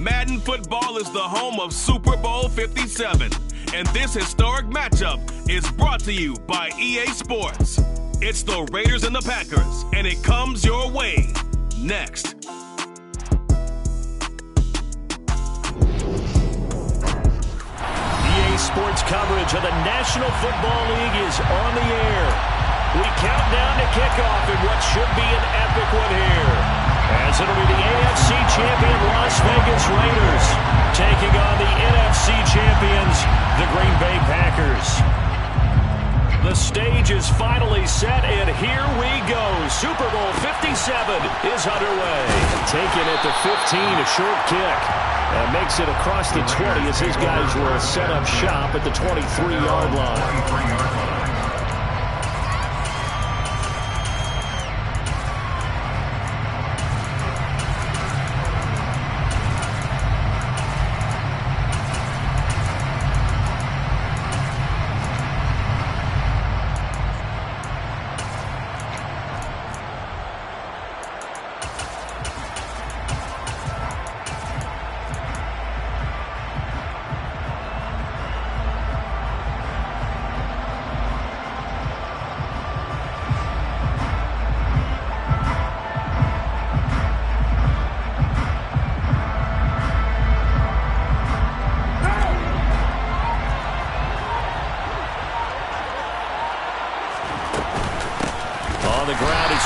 Madden Football is the home of Super Bowl 57, and this historic matchup is brought to you by EA Sports. It's the Raiders and the Packers, and it comes your way next. EA Sports coverage of the National Football League is on the air. We count down to kickoff in what should be an epic one here, as it'll be the AFC champion Las Vegas Raiders taking on the NFC champions, the Green Bay Packers. The stage is finally set, and here we go. Super Bowl 57 is underway. Taken at the 15, a short kick. And makes it across the 20 as his guys will set up shop at the 23-yard line.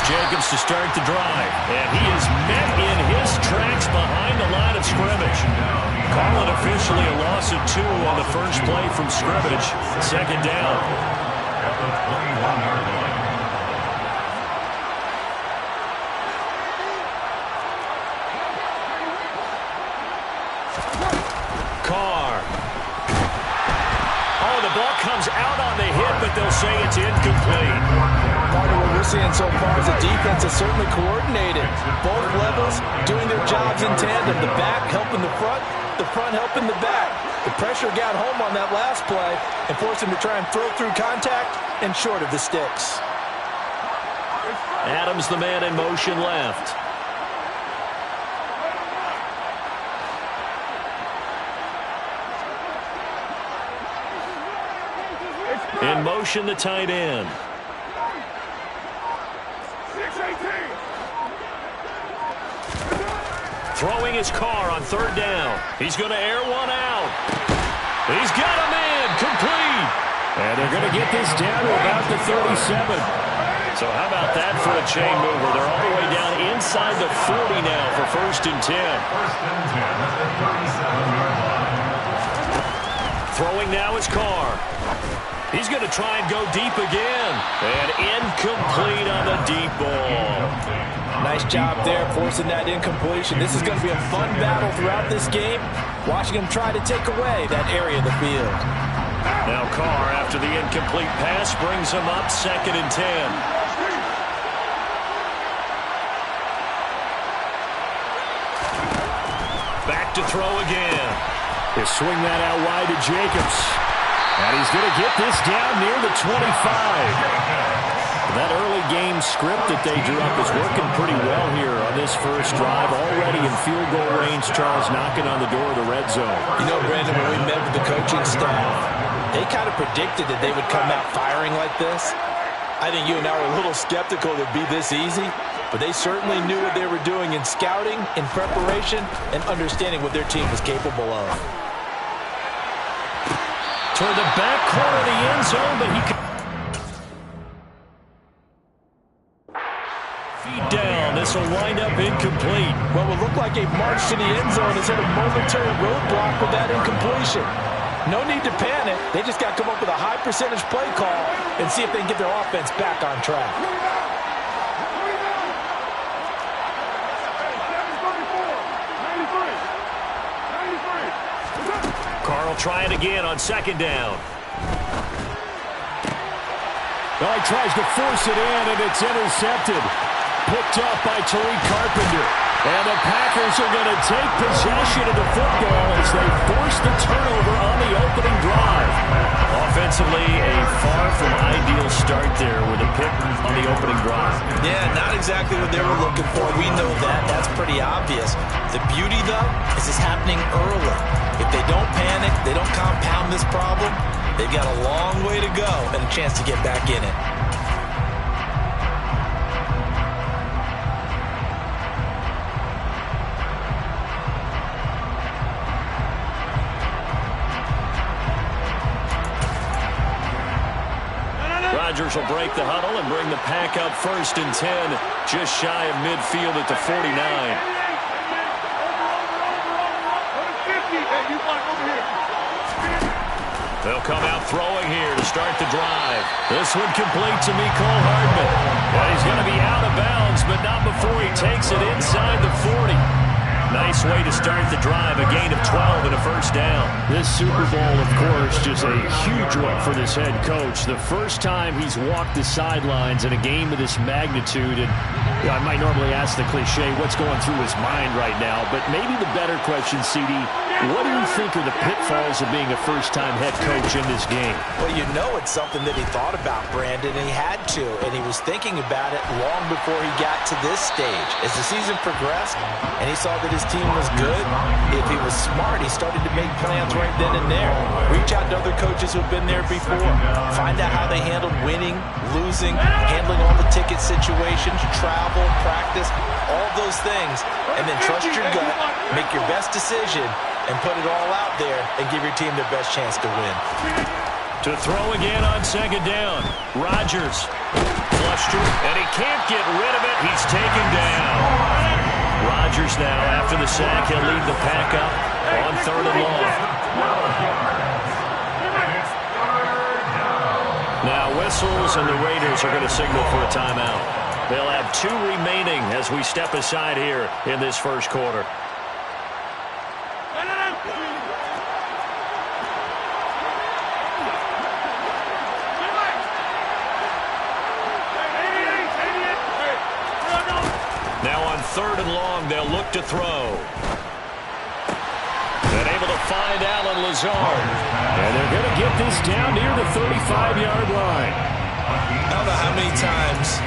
Jacobs to start the drive, and he is met in his tracks behind the line of scrimmage. Call it officially a loss of 2 on the first play from scrimmage. Second down. Carr. Oh, the ball comes out on the hit, but they'll say it's incomplete. Part of what we're seeing so far is the defense is certainly coordinated. Both levels doing their jobs in tandem. The back helping the front helping the back. The pressure got home on that last play and forced him to try and throw through contact and short of the sticks. Adams, the man in motion left. In motion, the tight end. Throwing his car on third down. He's going to air one out. He's got him in. Complete. And they're going to get this down to about the 37. So how about that for a chain mover? They're all the way down inside the 40 now for 1st and 10. Throwing now is Carr. He's going to try and go deep again. And incomplete on the deep ball. Nice job there forcing that incompletion. This is going to be a fun battle throughout this game. Watching him try to take away that area of the field. Now Carr, after the incomplete pass, brings him up 2nd and 10. Back to throw again. He'll swing that out wide to Jacobs. And he's going to get this down near the 25. That early game script that they drew up is working pretty well here on this first drive. Already in field goal range, Charles, knocking on the door of the red zone. You know, Brandon, when we met with the coaching staff, they kind of predicted that they would come out firing like this. I think you and I were a little skeptical it would be this easy, but they certainly knew what they were doing in scouting, in preparation, and understanding what their team was capable of. Toward the back corner of the end zone, but he can... Feet down. This will wind up incomplete. What will look like a march to the end zone has hit a momentary roadblock with that incompletion. No need to panic. They just got to come up with a high percentage play call and see if they can get their offense back on track. Carl try it again on 2nd down. Well, he tries to force it in, and it's intercepted. Picked up by Tariq Carpenter. And the Packers are going to take possession of the football as they force the turnover on the opening drive. Offensively, a far from ideal start there with a pick on the opening drive. Yeah, not exactly what they were looking for. We know that. That's pretty obvious. The beauty, though, This is happening early. If they don't panic, they don't compound this problem, they've got a long way to go and a chance to get back in it. Rodgers will break the huddle and bring the pack up 1st and 10, just shy of midfield at the 49. They'll come out throwing here to start the drive. This one complete to Mecole Hardman. And he's going to be out of bounds, but not before he takes it inside the 40. Nice way to start the drive, a gain of 12 and a 1st down. This Super Bowl, of course, just a huge one for this head coach. The first time he's walked the sidelines in a game of this magnitude. And I might normally ask the cliche, what's going through his mind right now? But maybe the better question, CD, what do you think are the pitfalls of being a first-time head coach in this game? Well, you know it's something that he thought about, Brandon, and he had to. And he was thinking about it long before he got to this stage. As the season progressed and he saw that his team was good, if he was smart, he started to make plans right then and there. Reach out to other coaches who've been there before. Find out how they handled winning, losing, handling all the ticket situations, travel, practice, all those things. And then trust your gut, make your best decision, and put it all out there and give your team their best chance to win. To throw again on 2nd down. Rodgers flushed it, and he can't get rid of it. He's taken down. Rodgers now, after the sack, he'll lead the pack up on 3rd and long. Now whistles, and the Raiders are going to signal for a timeout. They'll have 2 remaining as we step aside here in this 1st quarter. Now on 3rd and long, they'll look to throw. And able to find Allen Lazard. And they're going to get this down near the 35-yard line. I don't know how many times,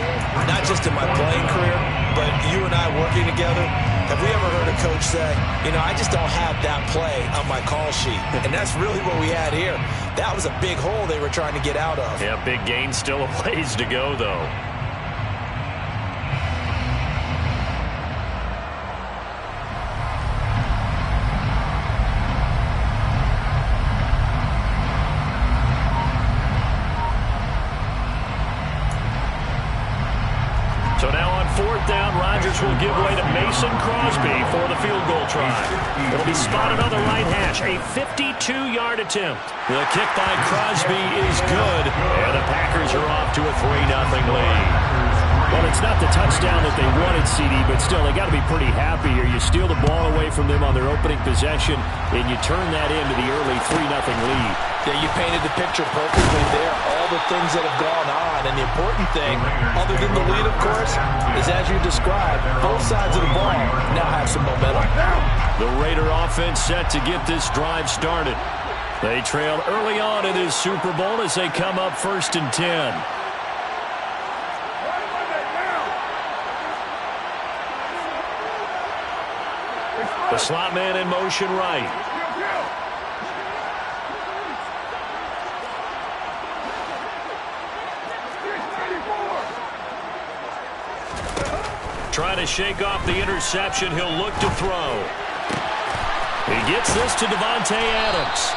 not just in my playing career, but you and I working together, have we ever heard a coach say, you know, I just don't have that play on my call sheet. And that's really what we had here. That was a big hole they were trying to get out of. Yeah, big gain, still a ways to go, though. So now on 4th down, Rodgers will give way to Mason Crosby for the field goal try. It'll be spotted on the right hash, a 52-yard attempt. The kick by Crosby is good, and the Packers are off to a 3-0 lead. Well, it's not the touchdown that they wanted, CD, but still, they got to be pretty happy here. You steal the ball away from them on their opening possession, and you turn that into the early 3-0 lead. Yeah, you painted the picture perfectly there. All the things that have gone on, and the important thing, other than the lead, of course, is as you described, both sides of the ball now have some momentum. The Raider offense set to get this drive started. They trailed early on in this Super Bowl as they come up 1st and 10. The slot man in motion right. Trying to shake off the interception. He'll look to throw. He gets this to Davante Adams.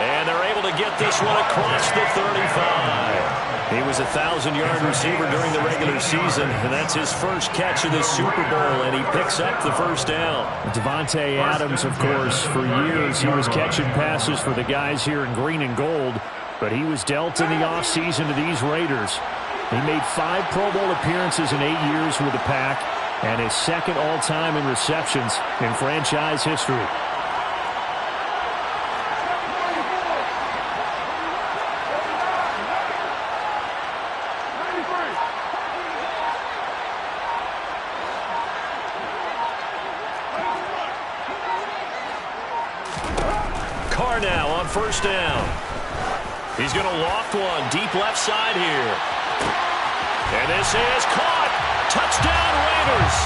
And they're able to get this one across the 35. He was a 1,000-yard receiver during the regular season, and that's his first catch of the Super Bowl, and he picks up the 1st down. Davante Adams, of course, for years he was catching passes for the guys here in green and gold, but he was dealt in the offseason to these Raiders. He made 5 Pro Bowl appearances in 8 years with the Pack, and his 2nd all-time in receptions in franchise history. Carr now on 1st down. He's going to loft one deep left side here. And this is caught. Touchdown, Raiders.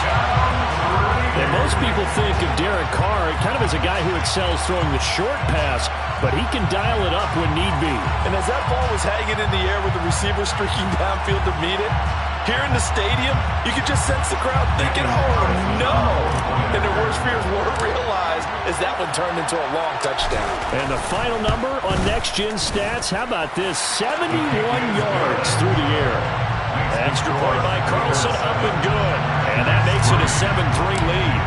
And most people think of Derek Carr there kind of as a guy who excels throwing the short pass, but he can dial it up when need be. And as that ball was hanging in the air with the receiver streaking downfield to meet it, here in the stadium, you could just sense the crowd thinking, oh, no. And their worst fears weren't realized as that one turned into a long touchdown. And the final number on Next Gen Stats, how about this? 71 yards through the air. Extra point by Carlson, up and good. And that makes it a 7-3 lead.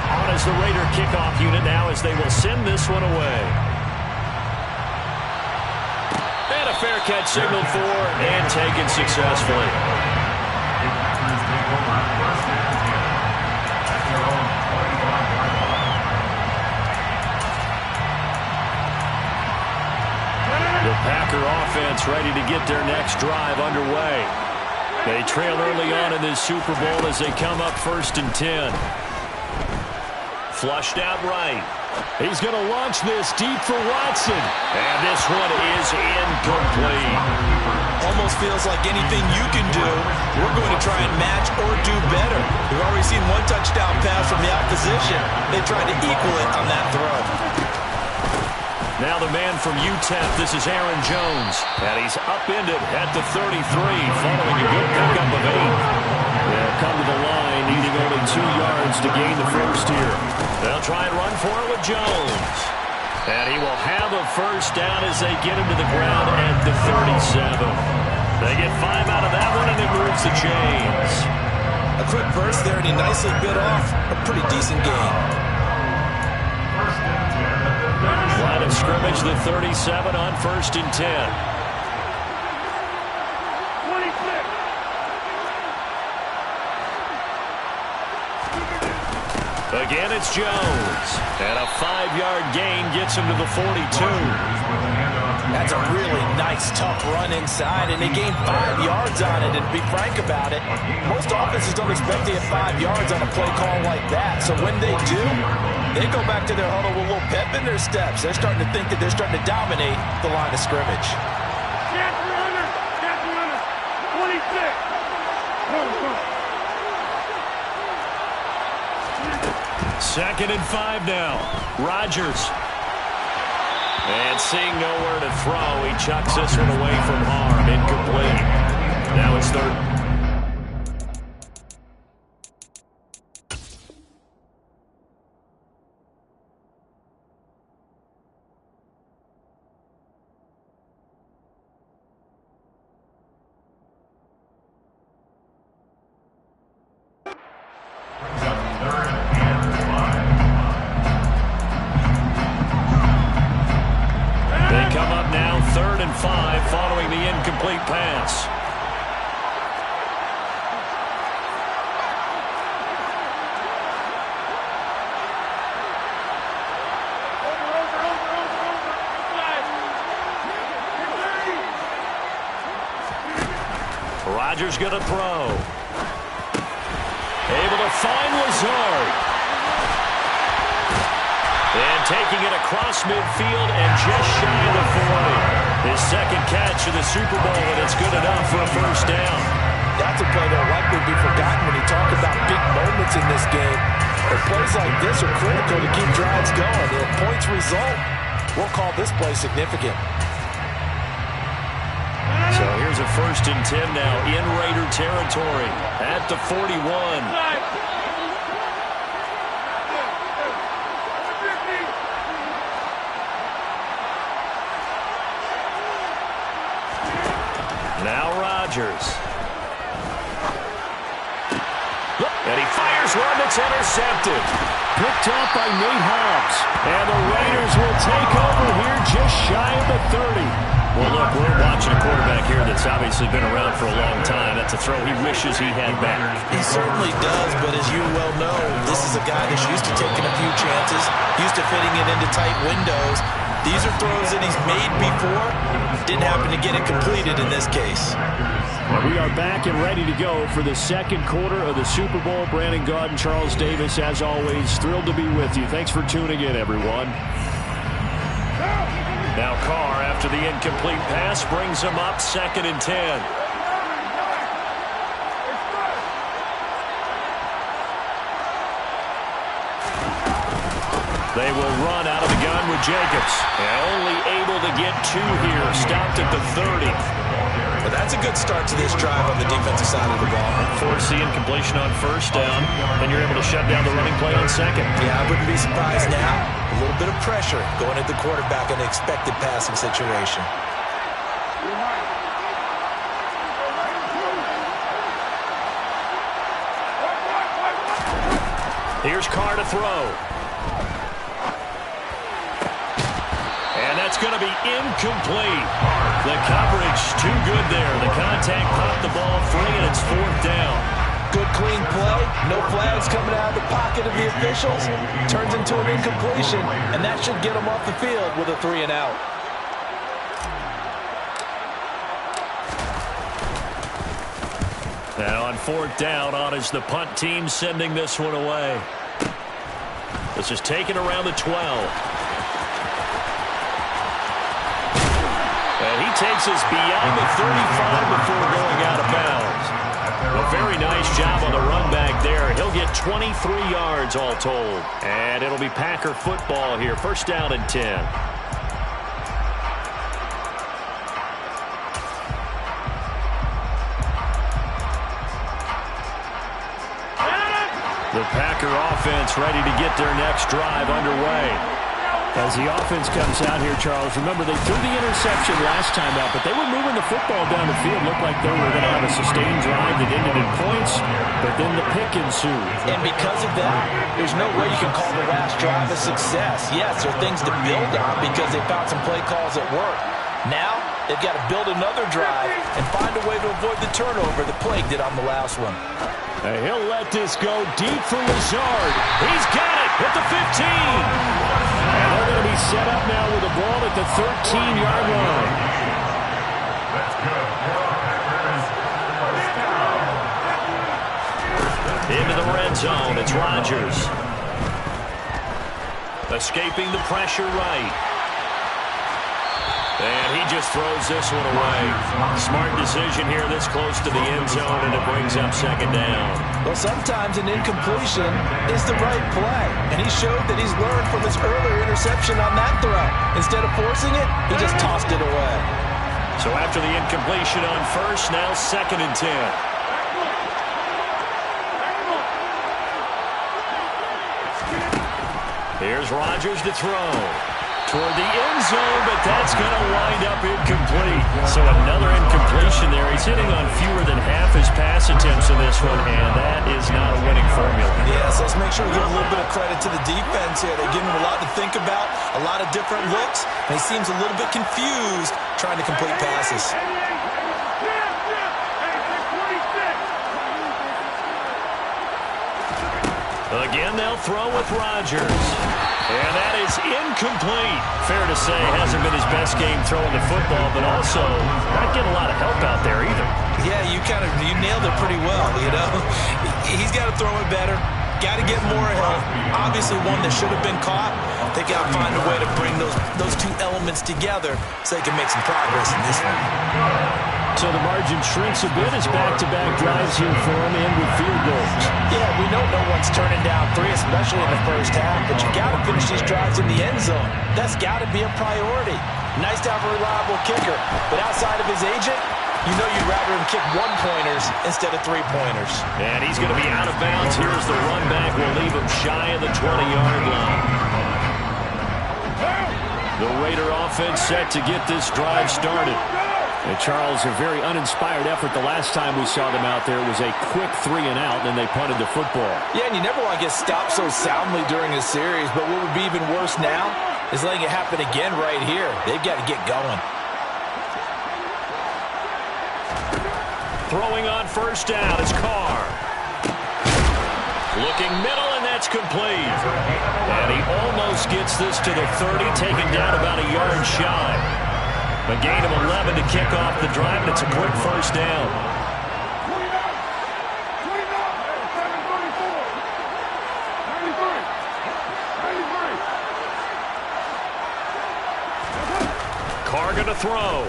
On as the Raider kickoff unit now as they will send this one away. And a fair catch signaled for and taken successfully. The Packer offense ready to get their next drive underway. They trail early on in this Super Bowl as they come up 1st and 10. Flushed out right. He's going to launch this deep for Watson. And this one is incomplete. Almost feels like anything you can do, we're going to try and match or do better. We've already seen one touchdown pass from the opposition. They tried to equal it on that throw. Now the man from UTEP, this is Aaron Jones. And he's upended at the 33 following a good pickup of 8. They'll come to the line, needing only 2 yards to gain the first here. They'll try and run for it with Jones. And he will have a first down as they get him to the ground at the 37. They get 5 out of that one, and it moves the chains. A quick burst there, and he nicely bit off a pretty decent gain. Line of scrimmage, the 37 on 1st and 10. Again, it's Jones. And a 5-yard gain gets him to the 42. That's a really nice, tough run inside, and they gained 5 yards on it. And to be frank about it, most offenses don't expect to get 5 yards on a play call like that. So when they do, they go back to their huddle with a little pep in their steps. They're starting to think that they're starting to dominate the line of scrimmage. Cat runner, 26. Second and 5 now. Rodgers. And seeing nowhere to throw, he chucks this one away from harm. Incomplete. Now it's 3rd. Following the incomplete pass. Rodgers gonna throw. Able to find Lazard. And taking it across midfield and just shy of the 40. His second catch of the Super Bowl, and it's good enough for a first down. That's a play that'll likely be forgotten when you talk about big moments in this game. But plays like this are critical to keep drives going. If points result, we'll call this play significant. So here's a 1st and 10 now in Raider territory at the 41. Now Rodgers. And he fires one that's intercepted. Picked off by Nate Hobbs. And the Raiders will take over here just shy of the 30. Well, look, we're watching a quarterback here that's obviously been around for a long time. That's a throw he wishes he had back. He certainly does, but as you well know, this is a guy that's used to taking a few chances, used to fitting it into tight windows. These are throws that he's made before. Didn't happen to get it completed in this case. We are back and ready to go for the second quarter of the Super Bowl. Brandon Gaudin, Charles Davis, as always, thrilled to be with you. Thanks for tuning in, everyone. Now Carr, after the incomplete pass, brings him up 2nd and 10. They will run out of the gun with Jacobs. And only able to get 2 here. Stopped at the 30. But that's a good start to this drive on the defensive side of the ball. Force the incompletion on first down, and you're able to shut down the running play on second. Yeah, I wouldn't be surprised now. A little bit of pressure going at the quarterback in an expected passing situation. Here's Carr to throw. And that's going to be incomplete. The coverage too good there. The contact popped the ball free, and it's 4th down. Good clean play. No flags coming out of the pocket of the officials. Turns into an incompletion, and that should get them off the field with a 3-and-out. Now on 4th down, on is the punt team sending this one away. This is taken around the 12. And he takes us beyond the 35 before going out of bounds. A very nice job on the run back there. He'll get 23 yards all told. And it'll be Packer football here. 1st down and 10. The Packer offense ready to get their next drive underway. As the offense comes out here, Charles, remember they threw the interception last time out, but they were moving the football down the field. Looked like they were going to have a sustained drive that ended in points, but then the pick ensued. And because of that, there's no way you can call the last drive a success. Yes, there are things to build on because they found some play calls that work. Now, they've got to build another drive and find a way to avoid the turnover the Plague did on the last one. And he'll let this go deep for Lazard. He's got it at the 15. And they're going to be set up now with the ball at the 13-yard line. Into the red zone, it's Rodgers. Escaping the pressure right. And he just throws this one away. Smart decision here this close to the end zone, and it brings up 2nd down. Well, sometimes an incompletion is the right play. And he showed that he's learned from his earlier interception on that throw. Instead of forcing it, he just tossed it away. So after the incompletion on first, now 2nd and 10. Here's Rodgers to throw. Toward the end zone, but that's going to wind up incomplete. So another incompletion there. He's hitting on fewer than half his pass attempts in this one, and that is not a winning formula. Yes, let's make sure we give a little bit of credit to the defense here. They give him a lot to think about, a lot of different looks, and he seems a little bit confused trying to complete passes. Again, they'll throw with Rodgers. And that is incomplete. Fair to say, hasn't been his best game throwing the football, but also not getting a lot of help out there either. Yeah, you nailed it pretty well, you know. He's got to throw it better. Got to get more help. Obviously one that should have been caught. They got to find a way to bring those two elements together so they can make some progress in this one. So the margin shrinks a bit as back-to-back drives here for him and with field goals. Yeah, we know no one's turning down 3, especially in the first half, but you got to finish these drives in the end zone. That's got to be a priority. Nice to have a reliable kicker, but outside of his agent, you know you'd rather him kick 1-pointers instead of 3-pointers. And he's going to be out of bounds. Here's the run back. We'll leave him shy of the 20-yard line. The Raider offense set to get this drive started. And Charles, a very uninspired effort the last time we saw them out there. It was a quick 3-and-out, and then they punted the football. Yeah, and you never want to get stopped so soundly during a series, but what would be even worse now is letting it happen again right here. They've got to get going. Throwing on first down is Carr. Looking middle, and that's complete. And he almost gets this to the 30, taken down about a yard shy. A gain of 11 to kick off the drive, and it's a quick first down. Carr going to throw.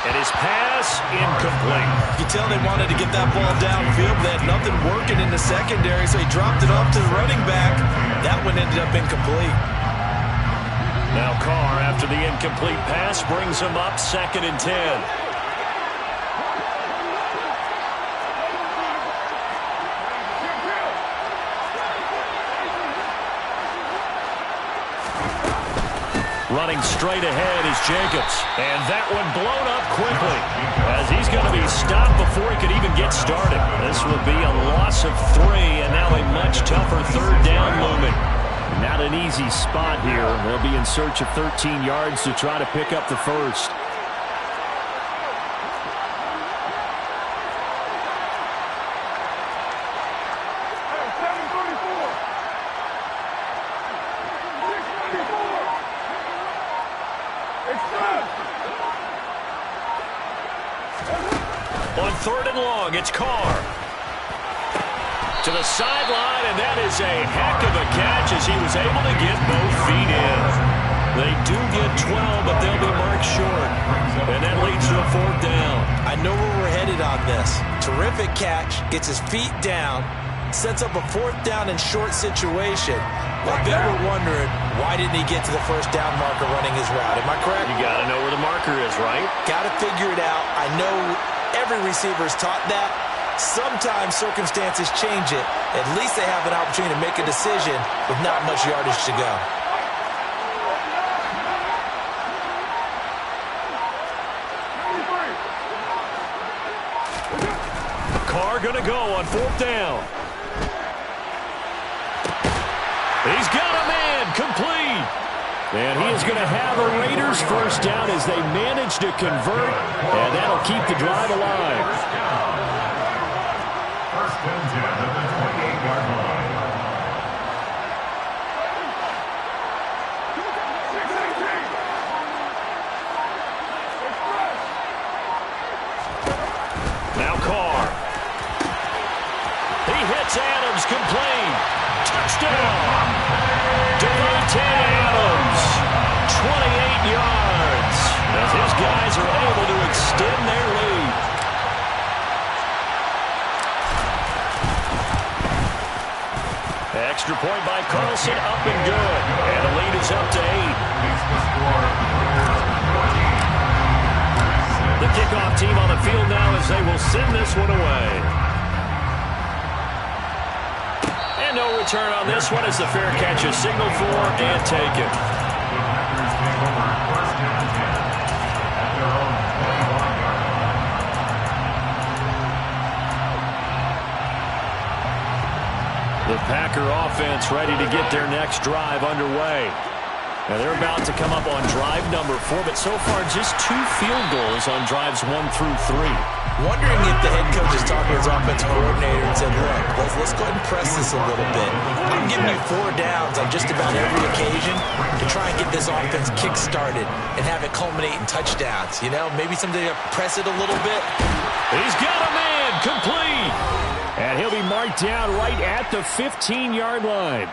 And his pass, incomplete. You tell they wanted to get that ball downfield. They had nothing working in the secondary, so he dropped it off to the running back. That went into ended up incomplete. Now Carr, after the incomplete pass, brings him up 2nd and 10. Running straight ahead is Jacobs. And that one blown up quickly, as he's going to be stopped before he could even get started. This will be a loss of 3, and now a much tougher 3rd down looming. Not an easy spot here. They'll be in search of 13 yards to try to pick up the first. On 3rd and long, it's Carr. To the sideline, and that is a heck of a catch as he was able to get both feet in. They do get 12, but they'll be marked short. And that leads to a 4th down. I know where we're headed on this. Terrific catch, gets his feet down, sets up a 4th down and short situation. I bet we're wondering, why didn't he get to the 1st down marker running his route? Am I correct? You got to know where the marker is, right? Got to figure it out. I know every receiver is taught that. Sometimes circumstances change it. At least they have an opportunity to make a decision with not much yardage to go. Carr going to go on 4th down. He's got a man, complete. And he is going to have a Raiders 1st down as they manage to convert, and that'll keep the drive alive. 1st and 10 at the 28-yard line. Now Carr. He hits Adams, complete. Touchdown. Davante Adams, 28 yards, as his guys are able to extend their lead. Extra point by Carlson, up and good. And the lead is up to 8. The kickoff team on the field now as they will send this one away. No return on this one as the fair catch is signaled for and taken. The Packer offense ready to get their next drive underway. Now they're about to come up on drive number 4, but so far just 2 field goals on drives 1 through 3. Wondering if the head coach is talking to his offensive coordinator and said, look, let's go ahead and press this a little bit. I'm giving you 4 downs on just about every occasion to try and get this offense kick-started and have it culminate in touchdowns. You know, maybe someday press it a little bit. He's got a man, complete. And he'll be marked down right at the 15-yard line.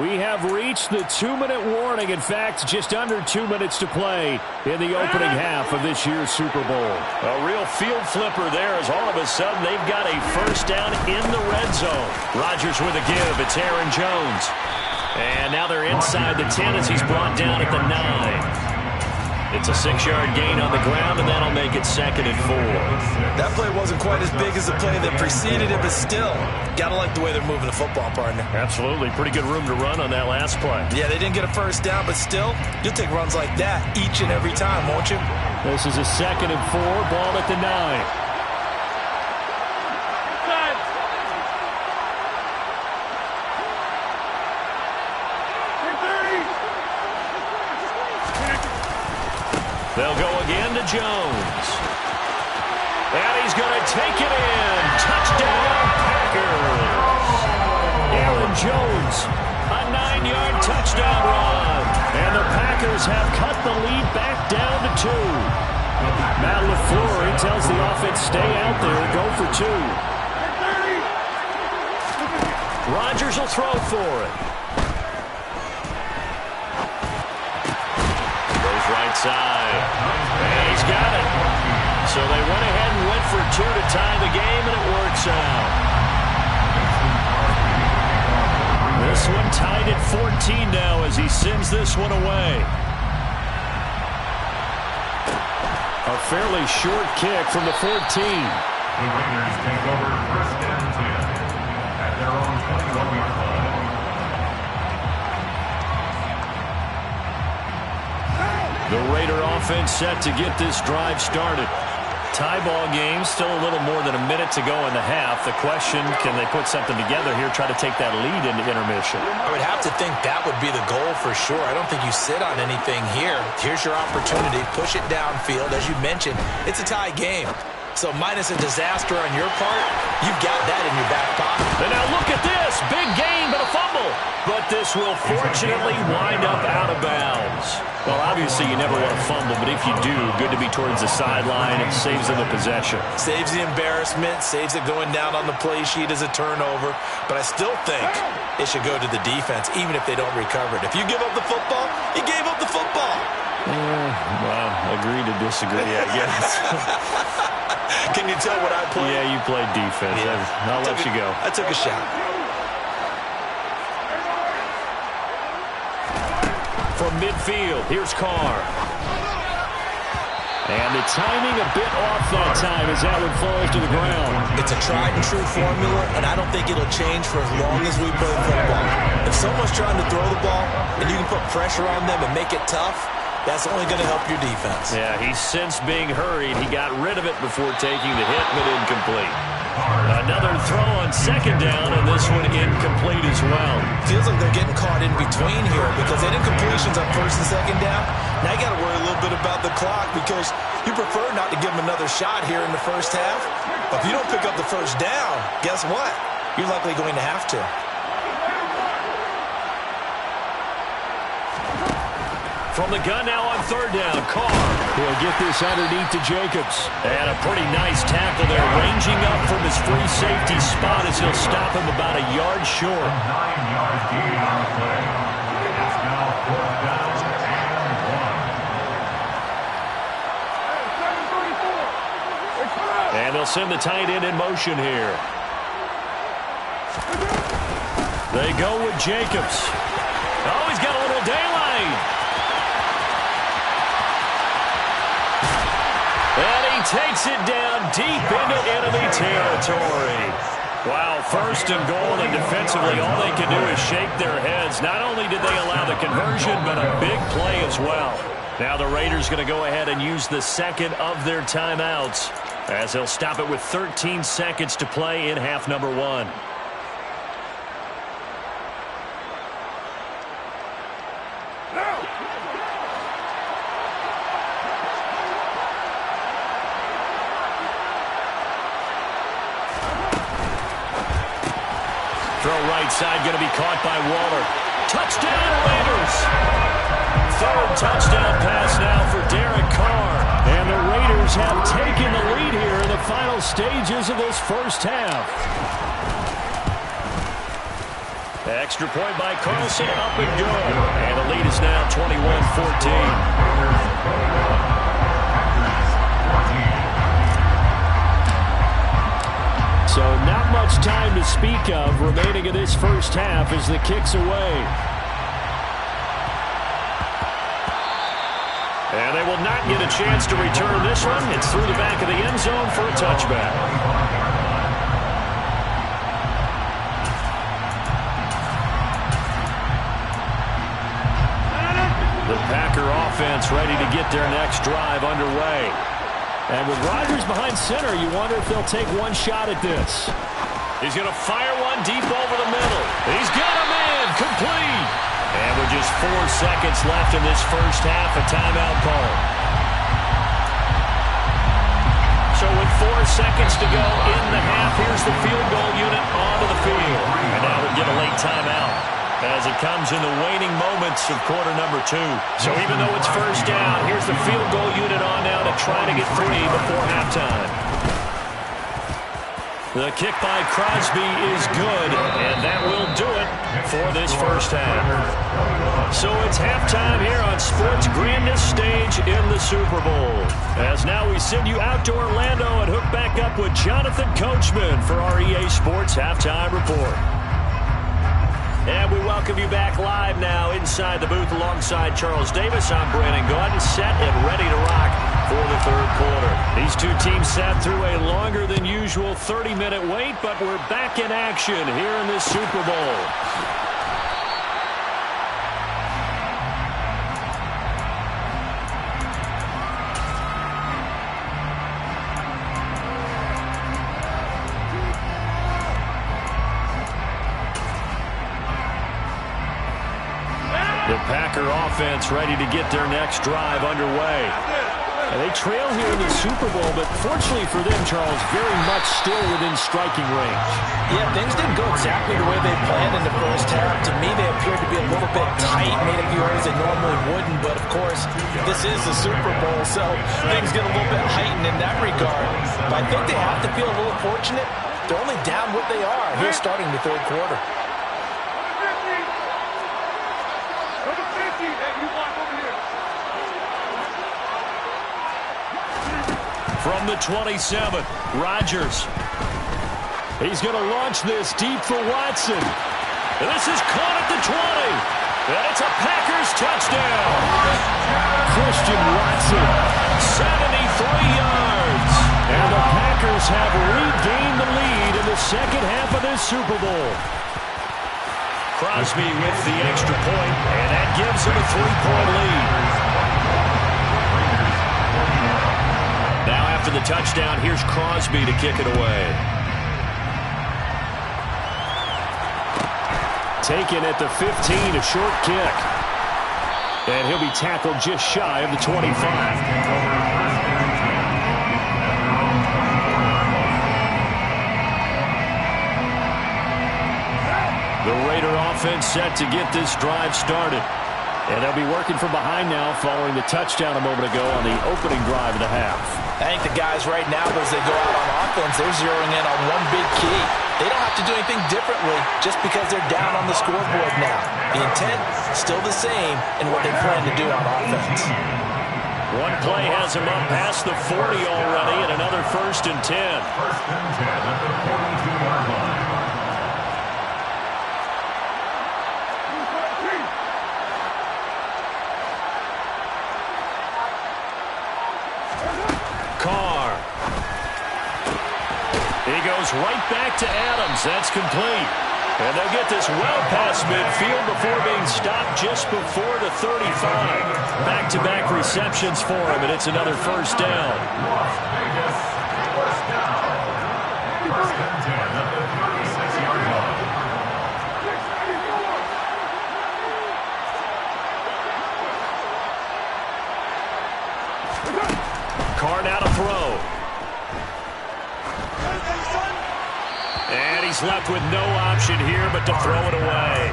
We have reached the 2-minute warning. In fact, just under 2 minutes to play in the opening half of this year's Super Bowl. A real field flipper there as all of a sudden they've got a 1st down in the red zone. Rodgers with a give. It's Aaron Jones. And now they're inside the 10 as he's brought down at the 9. It's a 6-yard gain on the ground, and that'll make it 2nd and 4. That play wasn't quite as big as the play that preceded it, but still, got to like the way they're moving the football, partner. Absolutely. Pretty good room to run on that last play. Yeah, they didn't get a 1st down, but still, you'll take runs like that each and every time, won't you? This is a 2nd and 4, ball at the 9. They'll go again to Jones. And he's going to take it in. Touchdown, Packers. Aaron Jones, a 9-yard touchdown run. And the Packers have cut the lead back down to 2. Matt LaFleur, he tells the offense, stay out there and go for 2. Rodgers will throw for it. Right side. And he's got it. So they went ahead and went for 2 to tie the game, and it works out. This one tied at 14 13 now as he sends this one away. A fairly short kick from the 14. The Raiders take over 1st and 10 at their own 21-yard line. The Raider offense set to get this drive started. Tie ball game, still a little more than a minute to go in the half. The question, can they put something together here, try to take that lead into intermission? I would have to think that would be the goal for sure. I don't think you sit on anything here. Here's your opportunity. Push it downfield. As you mentioned, it's a tie game. So minus a disaster on your part, you've got that in your back pocket. And now look at this. Big gain, but a fumble. But this will fortunately wind up out of bounds. Well, obviously you never want to fumble, but if you do, good to be towards the sideline. It saves them the possession. Saves the embarrassment, saves it going down on the play sheet as a turnover. But I still think it should go to the defense, even if they don't recover it. If you give up the football, you gave up the football. Well, agree to disagree, I guess. Can you tell what I played? Yeah, you played defense. Yeah. I'll let you go. I took a shot. From midfield, here's Carr. And the timing a bit off that time as that one falls to the ground. It's a tried-and-true formula, and I don't think it'll change for as long as we play football. If someone's trying to throw the ball and you can put pressure on them and make it tough, that's only going to help your defense. Yeah, he's since being hurried. He got rid of it before taking the hit, but incomplete. Another throw on 2nd down, and this one incomplete as well. Feels like they're getting caught in between here because they did incompletions on 1st and 2nd down. Now you got to worry a little bit about the clock because you prefer not to give them another shot here in the 1st half. But if you don't pick up the 1st down, guess what? You're likely going to have to. From the gun now on 3rd down, Carr. He'll get this underneath to Jacobs. And a pretty nice tackle there, ranging up from his free safety spot as he'll stop him about a yard short. 9-yard gain on the play. It's now 4th down and 1. And they'll send the tight end in motion here. They go with Jacobs. Oh, he's got a little daylight. And he takes it down deep into enemy territory. Wow, 1st and goal, and defensively all they can do is shake their heads. Not only did they allow the conversion, but a big play as well. Now the Raiders going to go ahead and use the 2nd of their timeouts as they'll stop it with 13 seconds to play in half number 1. Throw right side, going to be caught by Waller. Touchdown, Raiders! 3rd touchdown pass now for Derek Carr. And the Raiders have taken the lead here in the final stages of this 1st half. Extra point by Carlson, up and good. And the lead is now 21-14. So not much time to speak of remaining in this 1st half as the kick's away. And they will not get a chance to return this one. It's through the back of the end zone for a touchback. The Packer offense ready to get their next drive underway. And with Rodgers behind center, you wonder if they'll take one shot at this. He's going to fire one deep over the middle. He's got him in, complete. And with just 4 seconds left in this 1st half, a timeout call. So with 4 seconds to go in the half, here's the field goal unit onto the field. And now we'll get a late timeout as it comes in the waning moments of quarter number 2. So even though it's 1st down, here's the field goal unit on now to try to get 3 before halftime. The kick by Crosby is good, and that will do it for this 1st half. So it's halftime here on sports' grandest stage in the Super Bowl. As now we send you out to Orlando and hook back up with Jonathan Coachman for our EA Sports Halftime Report. And we welcome you back live now inside the booth alongside Charles Davis. I'm Brandon Gaudin, set and ready to rock for the third quarter. These two teams sat through a longer than usual 30-minute wait, but we're back in action here in the Super Bowl. The Packer offense ready to get their next drive underway. And they trail here in the Super Bowl, but fortunately for them, Charles, very much still within striking range. Yeah, things didn't go exactly the way they planned in the first half. To me, they appeared to be a little bit tight, made a few errors they normally wouldn't. But, of course, this is the Super Bowl, so things get a little bit heightened in that regard. But I think they have to feel a little fortunate. They're only down what they are here starting the third quarter. From the 27, Rodgers. He's going to launch this deep for Watson. And this is caught at the 20. And it's a Packers touchdown. Christian Watson, 73 yards. And the Packers have regained the lead in the second half of this Super Bowl. Crosby with the extra point, and that gives him a 3-point lead. Now after the touchdown, here's Crosby to kick it away. Taken at the 15, a short kick. And he'll be tackled just shy of the 25. The Raider offense set to get this drive started. And they'll be working from behind now following the touchdown a moment ago on the opening drive of the half. I think the guys right now, as they go out on offense, they're zeroing in on one big key. They don't have to do anything differently just because they're down on the scoreboard now. The intent, still the same in what they plan to do on offense. One play has him up past the 40 already, and another 1st and 10. 1st and 10 at the 42-yard line. Carr. He goes right back to Adams. That's complete. And they'll get this well past midfield before being stopped just before the 35. Back-to-back receptions for him, and it's another 1st down. Las Vegas, 1st down. 1st and 10 at the 36-yard line. Carr now to throw. And he's left with no option here but to throw it away.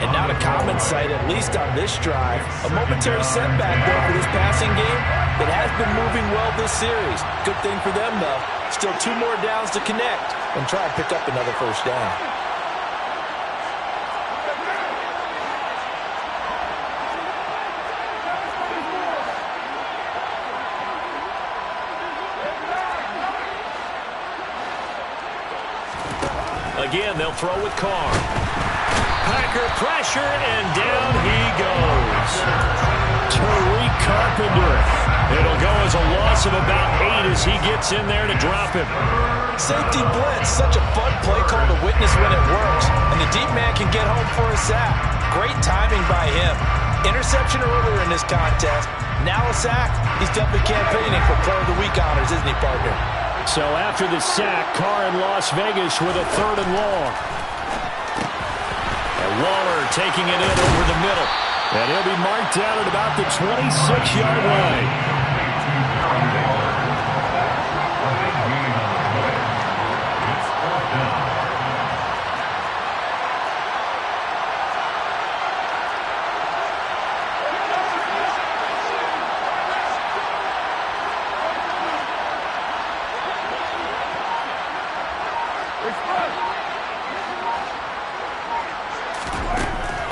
And now to Common's side, at least on this drive, a momentary setback there for this passing game that has been moving well this series. Good thing for them, though. Still 2 more downs to connect and try and pick up another 1st down. Again, they'll throw with Carr. Packer pressure, and down he goes. Tariq Carpenter. It'll go as a loss of about 8 as he gets in there to drop him. Safety blitz, such a fun play call to witness when it works. And the deep man can get home for a sack. Great timing by him. Interception earlier in this contest. Now a sack. He's definitely campaigning for Player of the Week honors, isn't he, partner? So after the sack, Carr in Las Vegas with a 3rd and long. And Waller taking it in over the middle. And he'll be marked down at about the 26-yard line.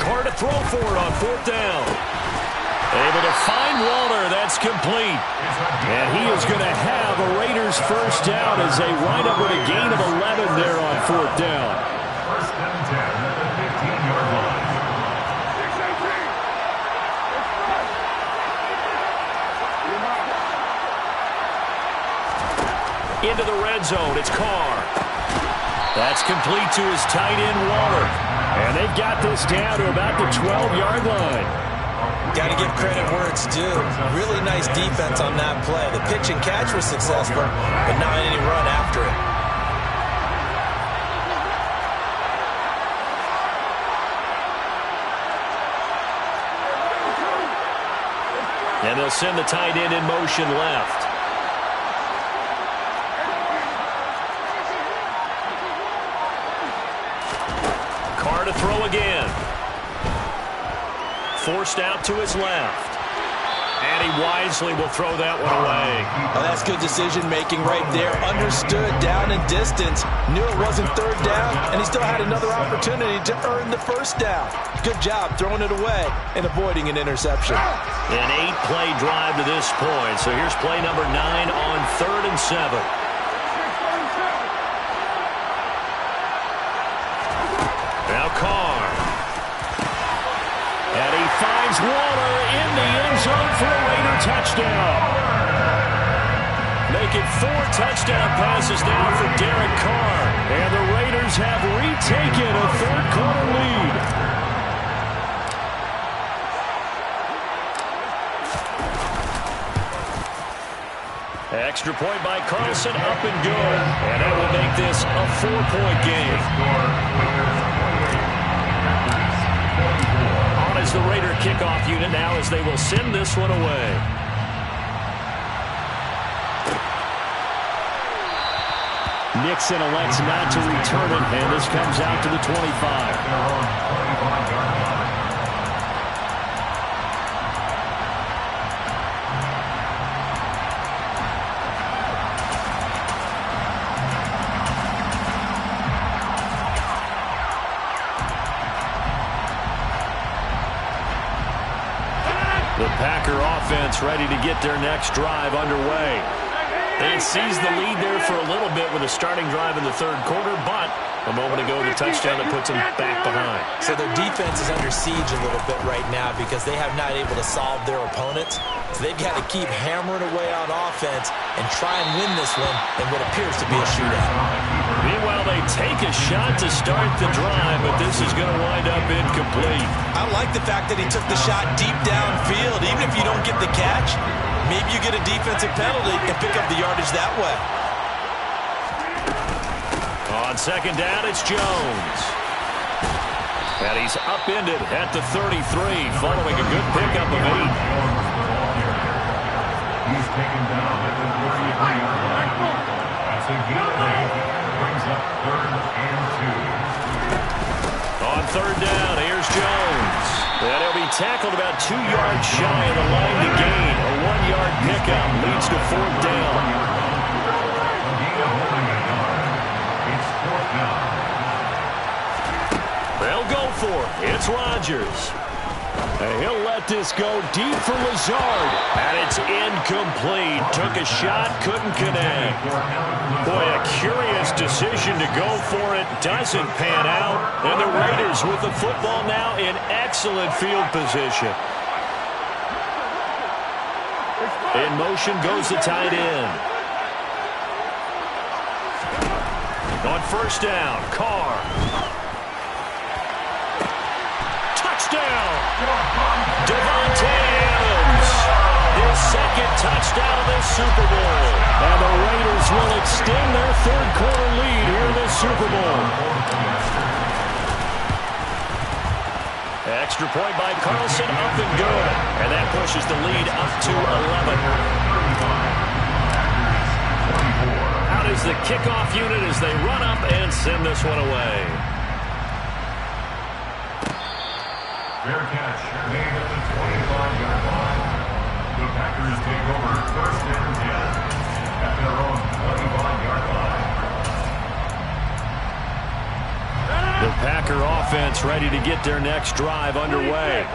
Carr to throw for it on 4th down. Able to find Waller. That's complete. And he is going to have a Raiders 1st down as they wind up with a gain of 11 there on 4th down. 1st and 10 at the 15. into the red zone. It's Carr. That's complete to his tight end, Waller. And they've got this down to about the 12-yard line. Got to give credit where it's due. Really nice defense on that play. The pitch and catch was successful, but not any run after it. And they'll send the tight end in motion left. Carr to throw again. Forced out to his left. And he wisely will throw that one away. Oh, that's good decision-making right there. Understood down and distance. Knew it wasn't third down, and he still had another opportunity to earn the first down. Good job throwing it away and avoiding an interception. An 8-play drive to this point. So here's play number 9 on 3rd and 7. Now Carr. And he finds Waller in the end zone for a Raider touchdown. Make it 4 touchdown passes now for Derek Carr. And the Raiders have retaken a third-quarter lead. Extra point by Carlson, up and good. And that will make this a 4-point game. On is the Raider kickoff unit now as they will send this one away. Nixon elects not to return it, and this comes out to the 25. The Packer offense ready to get their next drive underway. They seized the lead there for a little bit with a starting drive in the third quarter, but a moment ago the touchdown that puts them back behind. So their defense is under siege a little bit right now because they have not able to solve their opponents. So they've got to keep hammering away on offense and try and win this one in what appears to be a shootout. Meanwhile, they take a shot to start the drive, but this is going to wind up incomplete. I like the fact that he took the shot deep downfield. Even if you don't get the catch, maybe you get a defensive penalty and pick up the yardage that way. On second down, it's Jones. And he's upended at the 33, following a good pickup of 8. He's taken down at the 33-yard line. That's a good play. Brings up 3rd and 2. On third down, here's Jones. And he'll be tackled about 2 yards shy of the line to gain. A 1-yard pickup leads to 4th down. It's 4th down. They'll go for it. It's Rodgers. And he'll let this go deep for Lazard. And it's incomplete. Took a shot, couldn't connect. Boy, a curious decision to go for it. Doesn't pan out. And the Raiders with the football now in excellent field position. In motion goes the tight end. On first down, Carr. Touchdown! Devontae Adams. His second touchdown of this Super Bowl. And the Raiders will extend their third-quarter lead here in this Super Bowl. Extra point by Carlson, up and good. And that pushes the lead up to 11. Out is the kickoff unit as they run up and send this one away. Fair catch made at the 25-yard line. The Packers take over 1st and 10 at their own 25-yard line. The Packer offense ready to get their next drive underway.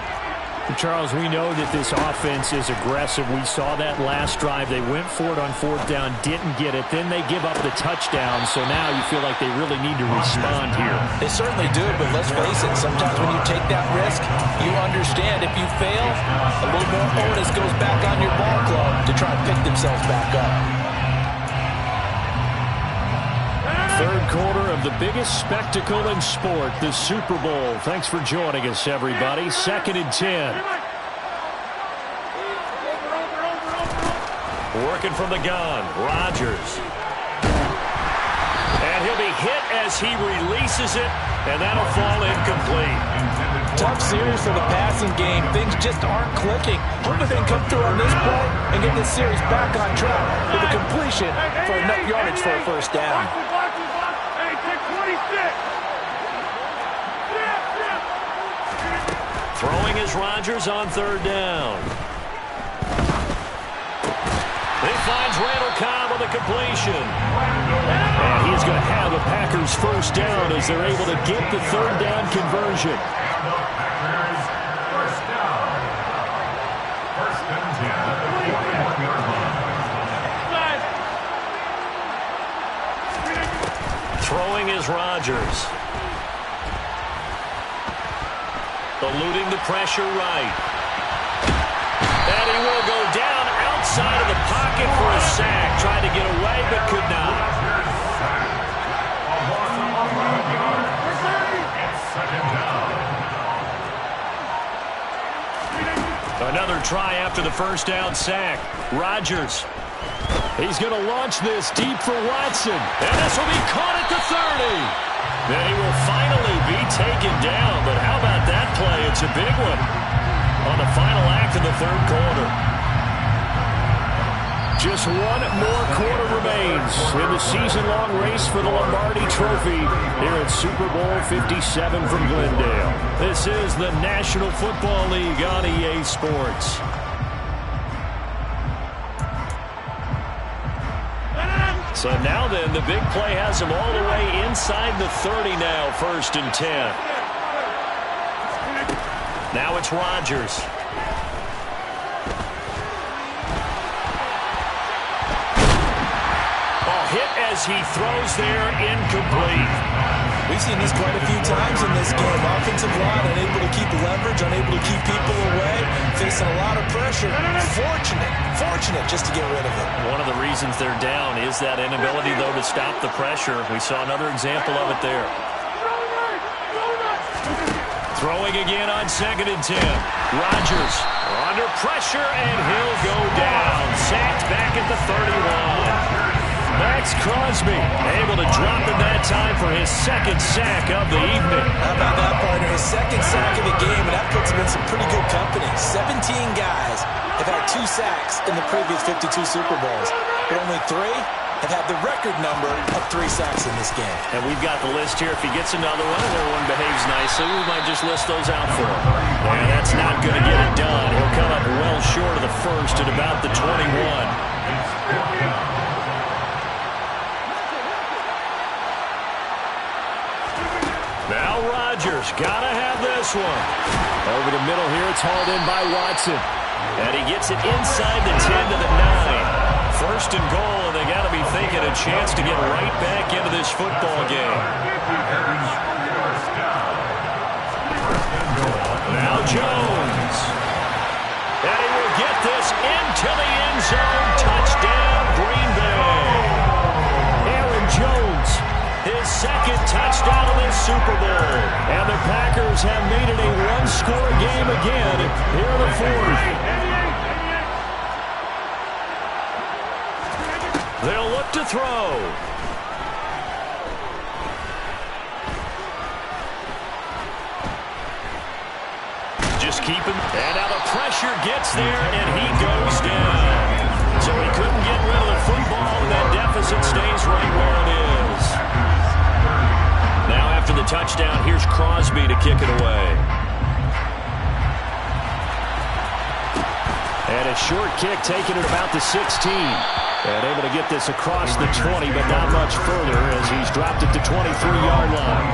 Charles, we know that this offense is aggressive. We saw that last drive. They went for it on 4th down, didn't get it. Then they give up the touchdown, so now you feel like they really need to respond here. They certainly do, but let's face it, sometimes when you take that risk, you understand if you fail, a little more onus goes back on your ball club to try and pick themselves back up. Third quarter of the biggest spectacle in sport, the Super Bowl. Thanks for joining us, everybody. 2nd and 10. Working from the gun, Rodgers. And he'll be hit as he releases it, and that'll fall incomplete. Tough series for the passing game. Things just aren't clicking. Hoping they can come through on this play and get this series back on track with a completion for enough yardage for a first down. Hey, take 26. Throwing is Rodgers on 3rd down. He finds Randall Cobb with a completion. And he's going to have a Packers first down as they're able to get the 3rd down conversion. Throwing is Rodgers. Eluding the pressure right. And he will go down outside of the pocket for a sack. Tried to get away, but could not. Another try after the first down sack. Rodgers. He's going to launch this deep for Watson. And this will be caught at the 30. Then he will finally be taken down. But how about that play? It's a big one on the final act of the 3rd quarter. Just one more quarter remains in the season-long race for the Lombardi Trophy here at Super Bowl 57 from Glendale. This is the National Football League on EA Sports. So now then, the big play has him all the way inside the 30 now, 1st and 10. Now it's Rodgers. Hit as he throws there, incomplete. We've seen this quite a few times in this game. Offensive line unable to keep leverage, unable to keep people away, facing a lot of pressure. Fortunate just to get rid of it. One of the reasons they're down is that inability, though, to stop the pressure. We saw another example of it there. Throwing again on 2nd and 10. Rodgers under pressure, and he'll go down. Sacked back at the 31. Max Crosby able to drop in that time for his 2nd sack of the evening. How about that, partner? His 2nd sack of the game, and that puts him in some pretty good company. 17 guys have had 2 sacks in the previous 52 Super Bowls, but only 3 have had the record number of 3 sacks in this game. And we've got the list here. If he gets another one and everyone behaves nicely, we might just list those out for him. And that's not going to get it done. He'll come up well short of the 1st at about the 21. Now Rodgers, gotta have this one. Over the middle here, it's hauled in by Watson. And he gets it inside the 10 to the 9. 1st and goal, and they gotta be thinking a chance to get right back into this football game. Now Jones. And he will get this into the end zone. Touchdown, Green Bay. Aaron Jones. His 2nd touchdown of this Super Bowl. And the Packers have made it a one-score game again here in the 4th. They'll look to throw. Just keep him. And now the pressure gets there, and he goes down. So he couldn't get rid of the football, and that deficit stays right where it is. Now after the touchdown, here's Crosby to kick it away. And a short kick taken at about the 16. And able to get this across the 20, but not much further as he's dropped it to 23-yard line.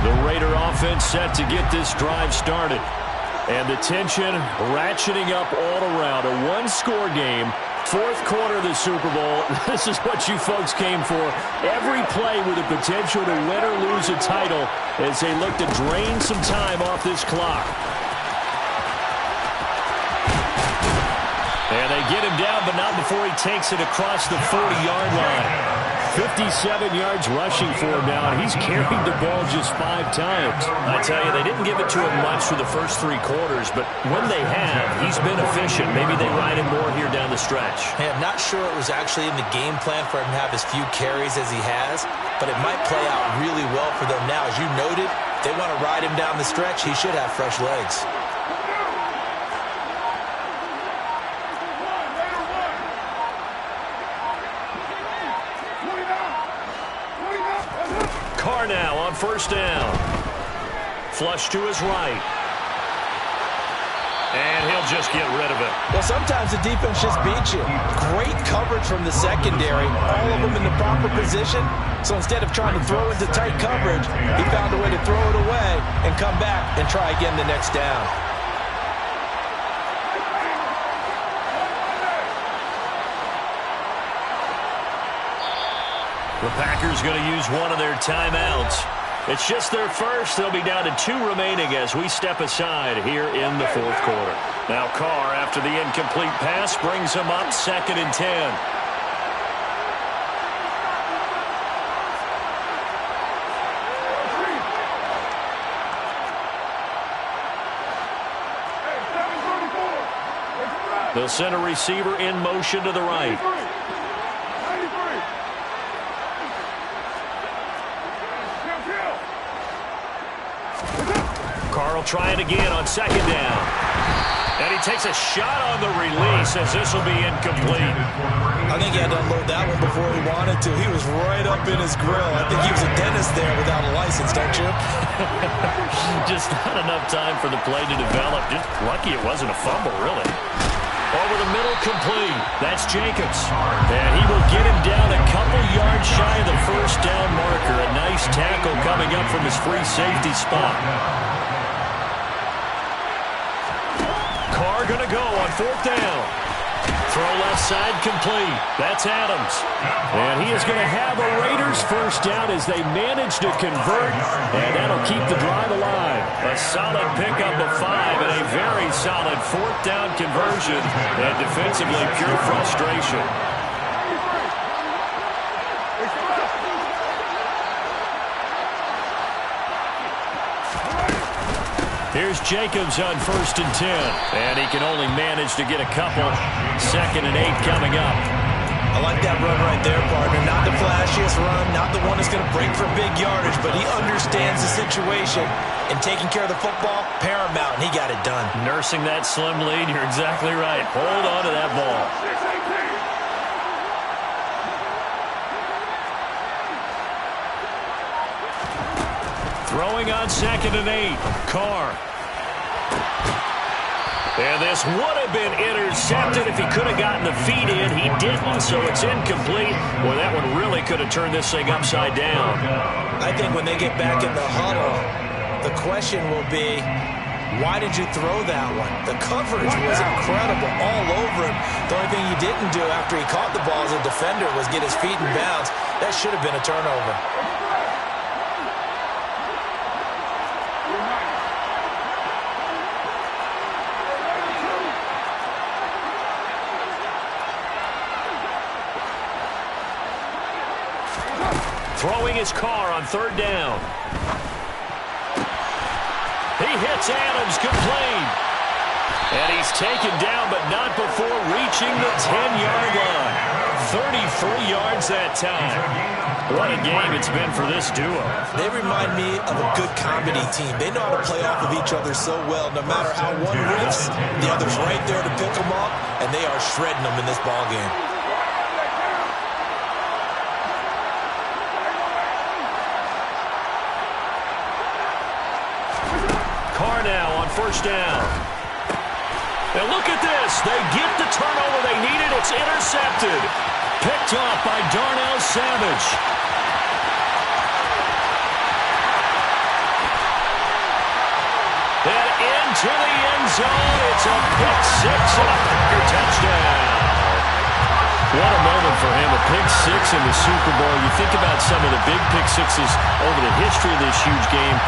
The Raider offense set to get this drive started. And the tension ratcheting up all around. A one-score game. 4th quarter of the Super Bowl. This is what you folks came for. Every play with the potential to win or lose a title as they look to drain some time off this clock. they get him down, but not before he takes it across the 40-yard line. 57 yards rushing for him now, and he's carried the ball just 5 times. I tell you, they didn't give it to him much for the first 3 quarters, but when they have, he's been efficient. Maybe they ride him more here down the stretch. Hey, I'm not sure it was actually in the game plan for him to have as few carries as he has, but it might play out really well for them now. As you noted, they want to ride him down the stretch. He should have fresh legs. Carr now on first down. Flush to his right. And he'll just get rid of it. Well, sometimes the defense just beats you. Great coverage from the secondary. All of them in the proper position. So instead of trying to throw into tight coverage, he found a way to throw it away and come back and try again the next down. The Packers going to use one of their timeouts. It's just their first. They'll be down to 2 remaining as we step aside here in the 4th quarter. Now Carr, after the incomplete pass, brings him up 2nd and 10. They'll send a receiver in motion to the right. Carl trying again on 2nd down. And he takes a shot on the release as this will be incomplete. I think he had to unload that one before he wanted to. He was right up in his grill. I think he was a dentist there without a license, don't you? Just not enough time for the play to develop. Just lucky it wasn't a fumble, really. Over the middle, complete. That's Jacobs. And he will get him down a couple yards shy of the first down marker. A nice tackle coming up from his free safety spot. Carr going to go on 4th down. Throw left side, complete. That's Adams. And he is going to have a Raiders first down as they manage to convert, and that'll keep the drive alive. A solid pickup of 5 and a very solid 4th down conversion, and defensively pure frustration. Here's Jacobs on 1st and 10. And he can only manage to get a couple. 2nd and 8 coming up. I like that run right there, partner. Not the flashiest run, not the one that's going to break for big yardage, but he understands the situation. And taking care of the football, paramount, and he got it done. Nursing that slim lead, you're exactly right. Hold on to that ball. Throwing on 2nd and 8. Carr. And this would have been intercepted if he could have gotten the feet in. He didn't, so it's incomplete. Boy, that one really could have turned this thing upside down. I think when they get back in the huddle, the question will be, why did you throw that one? The coverage was incredible all over him. The only thing he didn't do after he caught the ball as a defender was get his feet in bounds. That should have been a turnover. Throwing his Carr on 3rd down. He hits Adams, complete. And he's taken down, but not before reaching the 10-yard line. 33 yards that time. What a game it's been for this duo. They remind me of a good comedy team. They know how to play off of each other so well. No matter how one rips, the other's right there to pick them up, and they are shredding them in this ballgame. Carr now on 1st down. And look at this. They get the turnover they needed. It's intercepted. Picked off by Darnell Savage. And into the end zone. It's a pick 6 and a Packer touchdown. What a moment for him, a pick 6 in the Super Bowl. You think about some of the big pick 6s over the history of this huge game.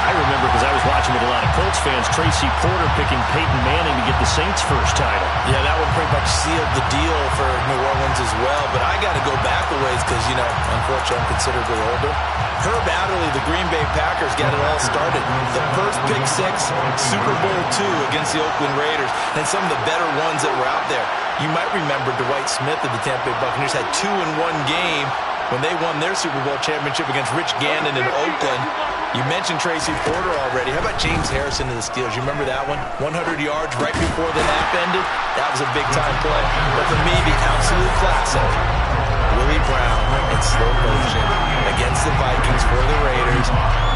I remember because I was watching with a lot of Colts fans, Tracy Porter picking Peyton Manning to get the Saints' first title. Yeah, that one pretty much sealed the deal for New Orleans as well. But I got to go back a ways because, you know, unfortunately I'm considerably older. Herb Adderley, the Green Bay Packers, got it all started. The first pick six, Super Bowl II against the Oakland Raiders, and some of the better ones that were out there. You might remember Dwight Smith of the Tampa Bay Buccaneers had 2 in one game when they won their Super Bowl championship against Rich Gannon in Oakland. You mentioned Tracy Porter already. How about James Harrison to the Steelers? You remember that one? 100 yards right before the half ended? That was a big-time play. But for me, the absolute classic, Willie Brown in slow motion against the Vikings for the Raiders.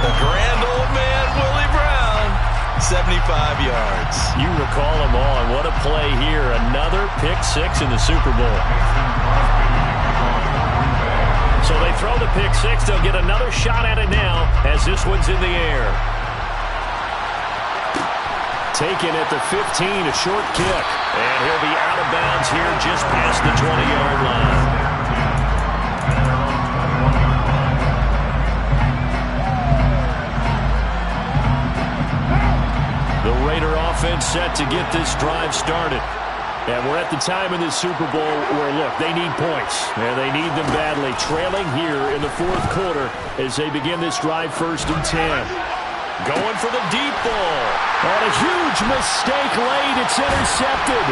The grand old man, Willie Brown, 75 yards. You recall them all, and what a play here. Another pick six in the Super Bowl. So they throw the pick six. They'll get another shot at it now as this one's in the air. Taken at the 15, a short kick. And he'll be out of bounds here just past the 20-yard line. The Raider offense set to get this drive started. And we're at the time in this Super Bowl where, look, they need points. And they need them badly. Trailing here in the fourth quarter as they begin this drive 1st and 10. Going for the deep ball. And a huge mistake late. It's intercepted.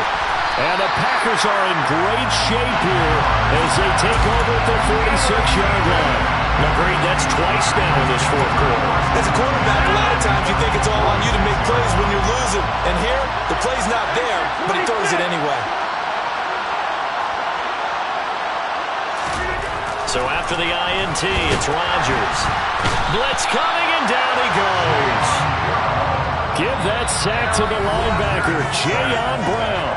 And the Packers are in great shape here as they take over at the 46-yard line. Agreed, that's twice now in this fourth quarter. As a quarterback, a lot of times you think it's all on you to make plays when you're losing. And here, the play's not there, but he throws it anyway. So after the INT, it's Rodgers. Blitz coming, and down he goes. Give that sack to the linebacker, Jayon Brown.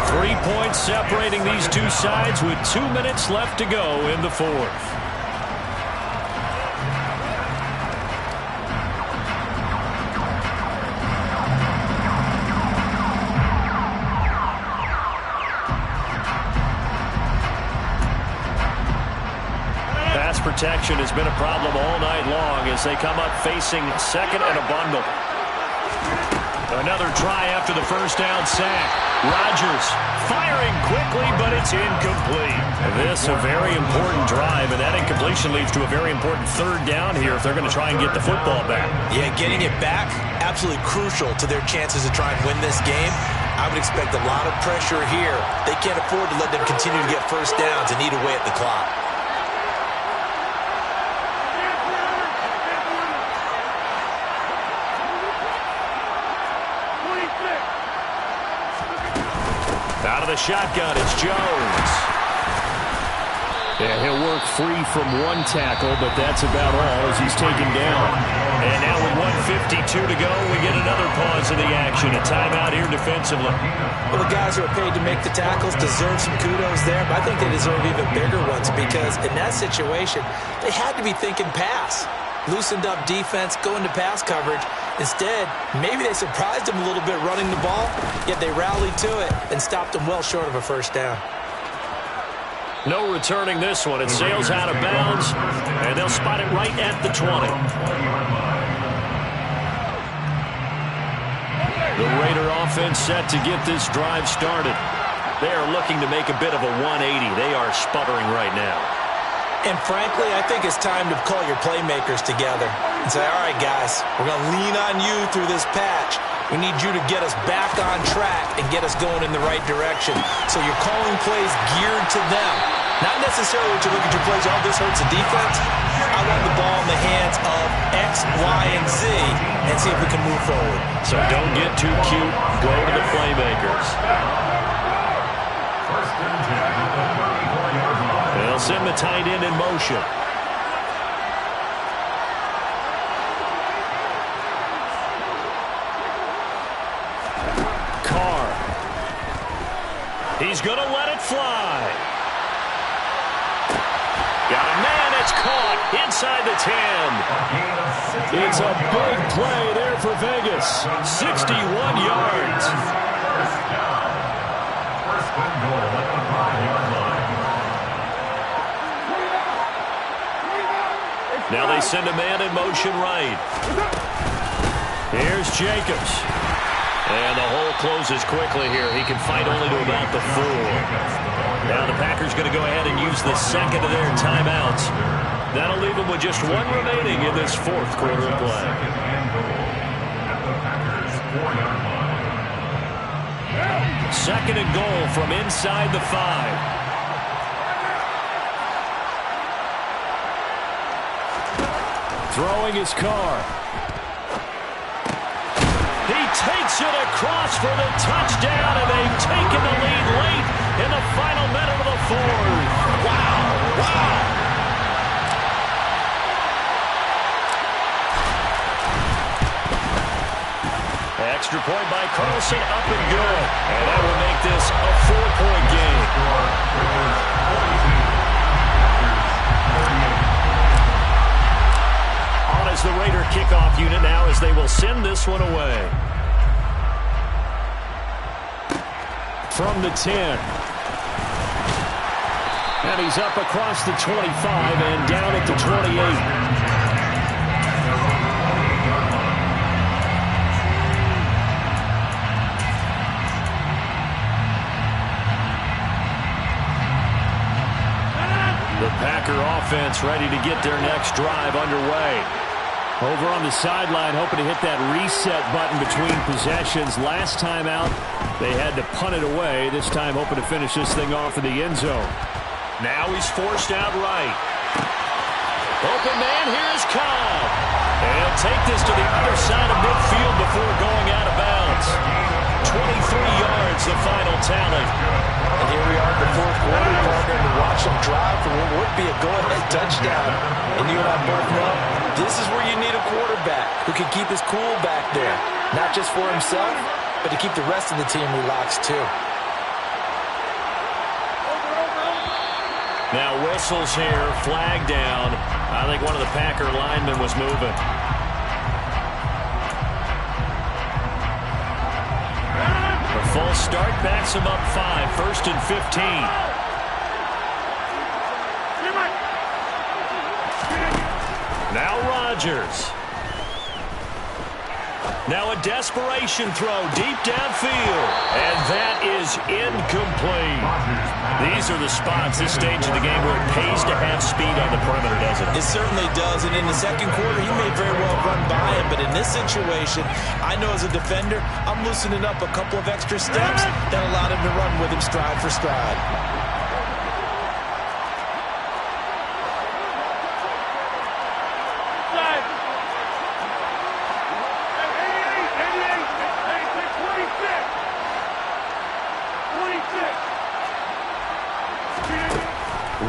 3 points separating these two sides with 2 minutes left to go in the fourth. Pass protection has been a problem all night long as they come up facing second and a bundle. Another try after the first down sack. Rodgers firing quickly, but it's incomplete. This a very important drive, and that incompletion leads to a very important third down here if they're going to try and get the football back. Yeah, getting it back, absolutely crucial to their chances to try and win this game. I would expect a lot of pressure here. They can't afford to let them continue to get first downs and eat away at the clock. Out of the shotgun, it's Jones. Yeah, he'll work free from one tackle, but that's about all as he's taken down. And now with 1:52 to go, we get another pause of the action. A timeout here defensively. Well, the guys who are paid to make the tackles deserve some kudos there, but I think they deserve even bigger ones because in that situation, they had to be thinking pass. Loosened up defense, going to pass coverage. Instead, maybe they surprised him a little bit running the ball, yet they rallied to it and stopped him well short of a first down. No returning this one. It sails out of bounds, and they'll spot it right at the 20. The Raider offense set to get this drive started. They are looking to make a bit of a 180. They are sputtering right now. And frankly, I think it's time to call your playmakers together and say, all right, guys, we're going to lean on you through this patch. We need you to get us back on track and get us going in the right direction. So you're calling plays geared to them. Not necessarily what you look at your plays, oh, this hurts the defense. I want the ball in the hands of X, Y, and Z and see if we can move forward. So don't get too cute. Go to the playmakers. They'll send the tight end in motion. Carr. He's going to let it fly. Got a man, it's caught inside the 10. It's a big play there for Vegas. 61 yards. First and goal at the 5-yard line. Now they send a man in motion right. Here's Jacobs. And the hole closes quickly here. He can fight only to about the 4. Now the Packers going to go ahead and use the second of their timeouts. That'll leave them with just 1 remaining in this 4th quarter of play. Second and goal from inside the 5. Throwing his car. He takes it across for the touchdown, and they've taken the lead late in the final minute of the 4th. Wow! Wow! Extra point by Carlson, up and good. And that will make this a 4-point game. As the Raider kickoff unit now, as they will send this one away. From the 10. And he's up across the 25 and down at the 28. The Packer offense ready to get their next drive underway. Over on the sideline, hoping to hit that reset button between possessions. Last time out, they had to punt it away. This time, hoping to finish this thing off in the end zone. Now he's forced out right. Open man, here's Cobb. And he'll take this to the other side of midfield before going out of bounds. 23 yards, the final tally. And here we are in the 4th quarter, partner, to watch them drive for what would be a go-ahead touchdown. And you and I both know this is where you need a quarterback who can keep his cool back there. Not just for himself, but to keep the rest of the team relaxed too. Now whistles here, flag down. I think one of the Packer linemen was moving. A false start backs him up 5, 1st and 15. Now Rodgers. Now a desperation throw deep downfield. And that is incomplete. These are the spots, this stage of the game, where it pays to have speed on the perimeter, doesn't it? It certainly does. And in the 2nd quarter, he may very well run by him. But in this situation, I know as a defender, I'm loosening up a couple of extra steps that allowed him to run with him stride for stride.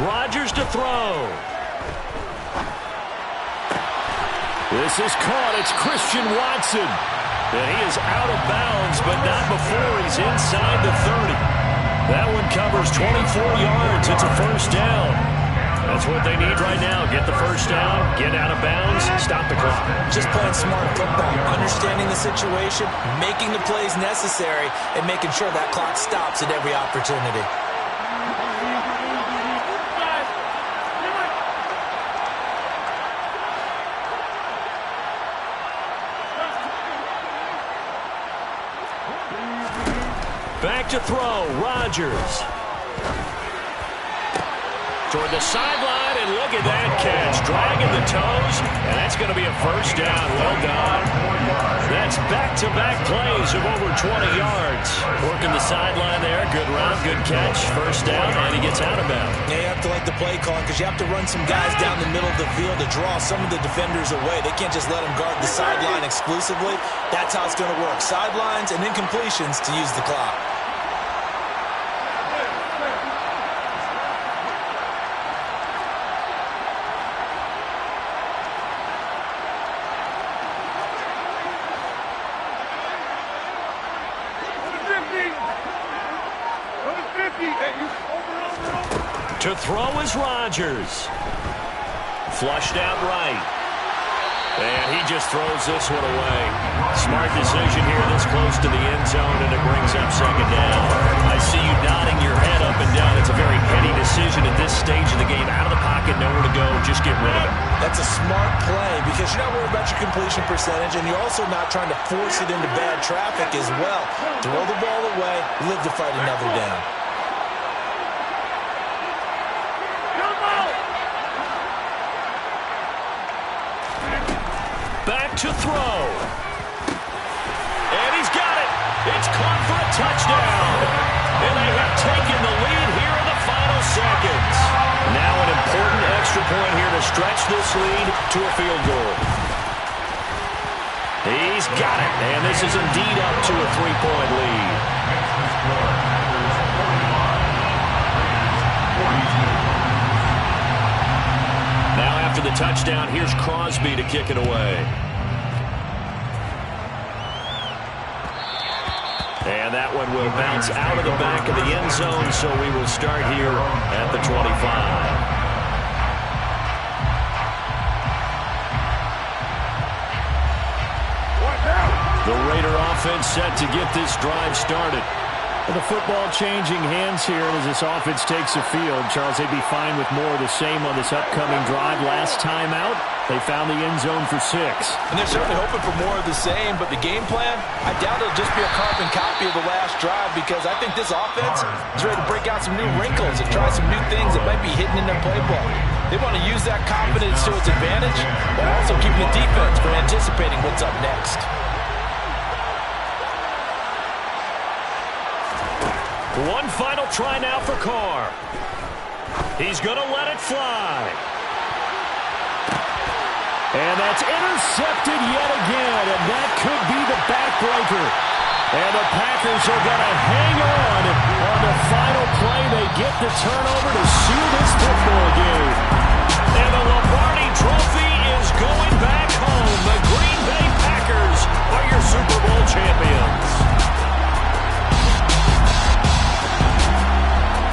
Rodgers to throw. This is caught. It's Christian Watson. And he is out of bounds, but not before he's inside the 30. That one covers 24 yards. It's a 1st down. That's what they need right now. Get the 1st down, get out of bounds, stop the clock. Just playing smart football, understanding the situation, making the plays necessary, and making sure that clock stops at every opportunity. Back to throw, Rodgers. Toward the sideline, and look at that catch. Dragging the toes, and that's going to be a 1st down. Well done. That's back-to-back plays of over 20 yards. Working the sideline there. Good run, good catch. 1st down, and he gets out of bounds. Yeah, you have to like the play calling because you have to run some guys down the middle of the field to draw some of the defenders away. They can't just let them guard the sideline exclusively. That's how it's going to work. Sidelines and incompletions to use the clock. To throw is Rodgers. Flushed out right. And he just throws this one away. Smart decision here this close to the end zone, and it brings up 2nd down. I see you nodding your head up and down. It's a very heady decision at this stage of the game. Out of the pocket, second, nowhere to go, just get rid of it. That's a smart play because you're not worried about your completion percentage, and you're also not trying to force it into bad traffic as well. Throw the ball away, live to fight another down. Back to throw. And he's got it. It's caught for a touchdown. And they have taken the lead here in the final seconds. Now an important extra point here to stretch this lead to a field goal. He's got it. And this is indeed up to a 3-point lead. Now after the touchdown, here's Crosby to kick it away. And that one will bounce out of the back of the end zone, so we will start here at the 25. The Raider offense set to get this drive started. The football changing hands here as this offense takes the field. Charles, they'd be fine with more of the same on this upcoming drive. Last time out, they found the end zone for 6. And they're certainly hoping for more of the same, but the game plan, I doubt it'll just be a carbon copy of the last drive because I think this offense is ready to break out some new wrinkles and try some new things that might be hidden in their playbook. They want to use that confidence to its advantage while also keeping the defense from anticipating what's up next. One final try now for Carr. He's going to let it fly. And that's intercepted yet again, and that could be the backbreaker. And the Packers are going to hang on the final play. They get the turnover to seal this football game.